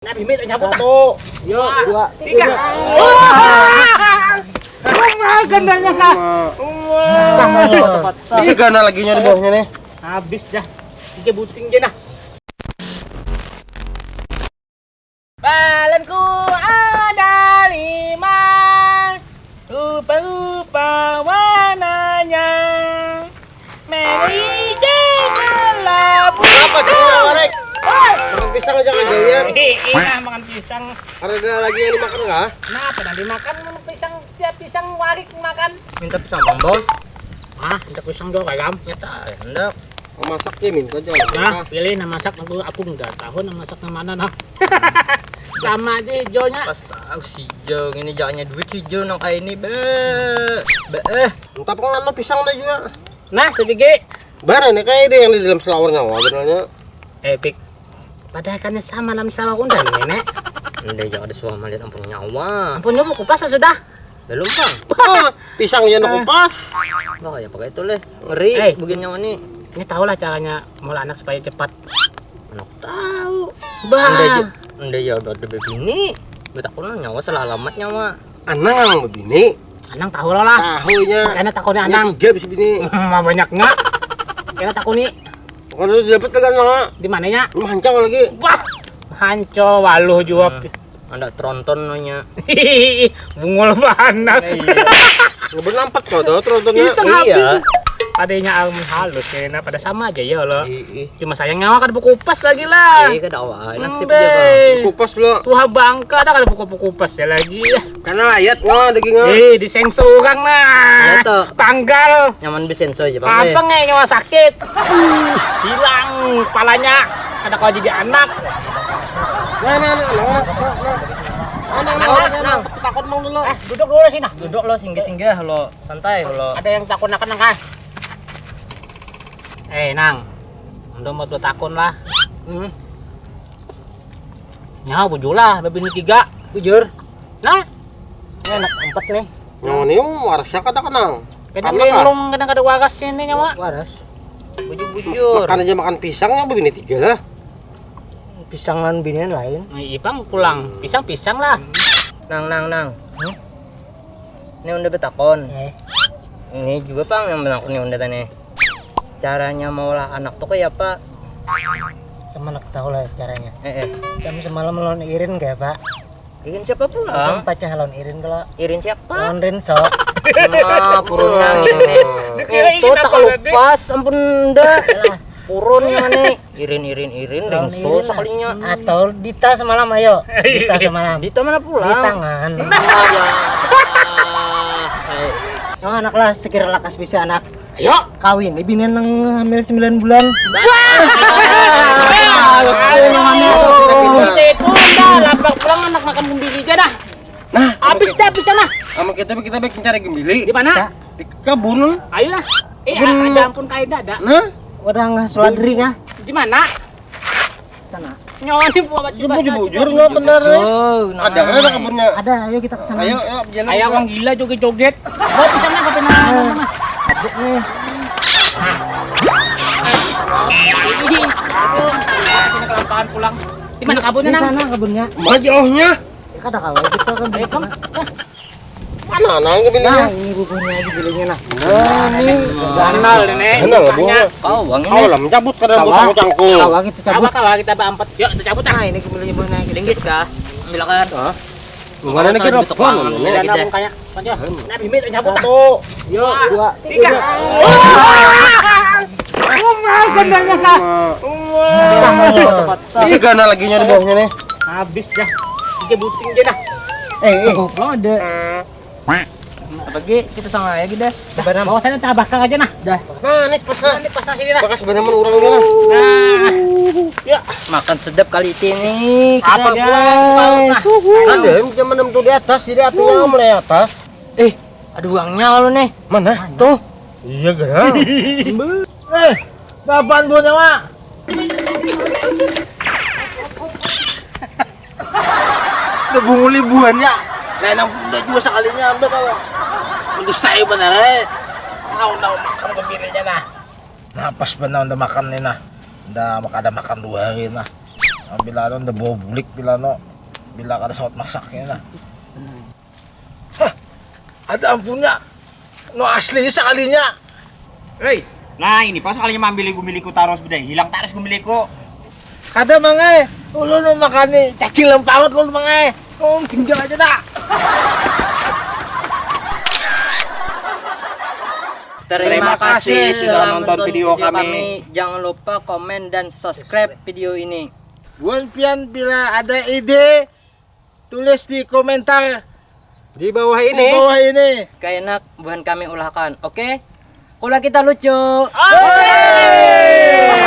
Nah, bibit cabut Satu, dua, tiga. Wah, gandanya kak. Bisa gana lagi di bawahnya nih. Habis dah. Tiga buting dia nah. Balanku ada 5, rupa-rupa warnanya. Mary Jane labu. Apa sih Warek? Makan pisang aja nggak jauh. Iya, makan pisang. Ada lagi yang dimakan nggak? Kenapa dan dimakan pisang tiap pisang warik makan? Minta pisang bang bos. Ah, minta pisang dong kayak Ya tak, hendak. Mau masak ya minta aja. Nah, pilih nama masak aku nggak tahu nama masak mana nah. Sama aja hijaunya. Pas tahu si Jo ini jangannya duit si Jo nang kayak ini be. Entah pengen lo pisang udah juga. Nah, sedikit. Barang nih kayak dia yang di dalam selawarnya, wah benernya. Epic. Padahal kan sama dalam sawah undang nenek. Udah jangan ada suami lihat ampun nyawa. Ampun nyoba kupas sudah. Belum bang. Pisang yang kupas. Bah ya pakai itu leh. Ngeri Eh. begini nyawa nih. Ini tahu lah caranya mulai anak supaya cepat. Anak tahu. Bah. Udah ya udah ada begini. Betak pun nyawa salah alamat nyawa. Anang begini. Anang tahu lah. Tahunya. Karena takutnya Yang Anang. 3 bisa begini. Mah banyak nggak? Karena takut nih Kalau dapat kan nggak? di mananya? Lu hancang lagi. Wah, hanco waluh juga. Ada tronton nanya. Bungul banak. Nggak bernampak kau tuh trontonnya. Iseng Iya. habis. Adanya almun halus kayaknya pada sama aja ya lo. Ih. Cuma sayang nyawa kan buku kupas lagi lah. Iya kada awal nasib aja bang. Kupas lo. Tuha bangka dah kada buku kupas ya lagi. Karena layat nggak daging nggak. Disengso orang nah. Iya, toh. Tanggal. Nyaman bisenso aja bang. Apa nggak nyawa sakit? Hilang kepalanya. Ada kau jadi anak. Nah. Takut mau dulu. Duduk dulu sini nah. Duduk lo singgah-singgah lo santai lo. Ada yang takut nak nang kan? Nang. Udah mau takun lah. Nyawa bujulah, babi ini 3. Bujur. Nah, Ini anak 4 nih. Yang ini warasnya kata kenang. kadang Anak, ah? linglung, kadang kada waras ini nyawa. Waras. Bujur-bujur. Makan aja makan pisang yang begini 3 lah. Pisangan binian lain. Ipang pulang, pisang lah. Nang. Ini udah betakon. Ini juga pang yang benak nih udah tanya. Caranya maulah anak tuh kayak apa? Sama nak tahu lah caranya. Kami semalam lawan Irin gak pak? Irin siapa Kamu pulang? pacah lawan Irin kalau Irin siapa? lawan Rinso. Nah, purun yang ini. Dikira Tuh Irin tak apa, lupas, ampun dah. Purun nih. Irin, Lawan ringso Irin sekalinya. lah. Atau Dita semalam ayo. Dita semalam. Dita mana Di pulang? tangan. Yang anak lah sekira lakas bisa anak Ayo. kawin. Ini binian yang hamil 9 bulan. Itu dah, lapar pulang anak makan gembili aja dah. Nah, Habis dah bisa nah. sama kita baik mencari gembili. Di mana? Di kebun. Ayo lah. Ada ampun kayak ada. Nah, Udah nggak seladri kah? Di mana? Sana. Nyawa sih buat bujur lo bener. Ada kan ada kebunnya. Ada, ayo kita ke sana. Ayo jalan. Kayak orang gila joget-joget. Bawa pisangnya ke pena. Aduk nih. Pisang saya kelaparan pulang. Di mana kabunnya Di nang? sana kebunnya. Mana jauhnya? Ya kada kawin kita kan di Ayo sana. Mana nang Nah, gembilinya? ini bukunya aja belinya nah. Nah, ini. Ganal nenek. Ganal lah, Pisangnya. Kau bang Kau ini. lah mencabut kada bos aku cangkul. Kawa kita cabut. Apa kita berempat? Yuk, kita cabut ah. Nah, ini kembalinya mana kita. Linggis kah? Ambil kan? Mana nih kira pon? Dan nabung kayak. Panjang. Nah, bimit cabut ah. Satu. Yuk, 2, 3. Gandanya kak. Bisa gana lagi di bawahnya nih. Habis dah. 3 buting dia dah. Belum ada. Apa Gi? Kita sama ya gitu. Bawa sana tak bakar aja nah. Nah, nih pasang. Ini pasang sini dah. Bakas bener orang dia lah. Nah. Ya, Makan sedap kali ini. apa pulang? Ada yang menem tuh di atas, jadi atunya mulai atas. Ada uangnya lo nih. Mana? Tuh. Iya gerang. Kapan bu nyawa? Udah bungu libuannya. Nah, nang udah juga sekalinya udah kau. Untuk saya bener. Udah makan gembirinya nah. Nah, pas benar udah makan nih nah. Udah makan 2 hari nah. Ang bilano, nabobulik bilano. Bila ka na sa masaknya na. Hah! Ada ampunnya. No asli sa kalinya. Hei, nah ini pas kalinya mambil gumili ko taros beday. Hilang taros gumili ko. Kada mga ulo no makani. Cacing lang pangot ko mga tinggal aja dah. Terima kasih kasih sudah nonton video kami. Jangan lupa komen dan subscribe video ini. Buan pian bila ada ide tulis di komentar Di bawah di bawah ini. Keenak bukan kami ulahkan, oke? Kula kita lucu. Hey!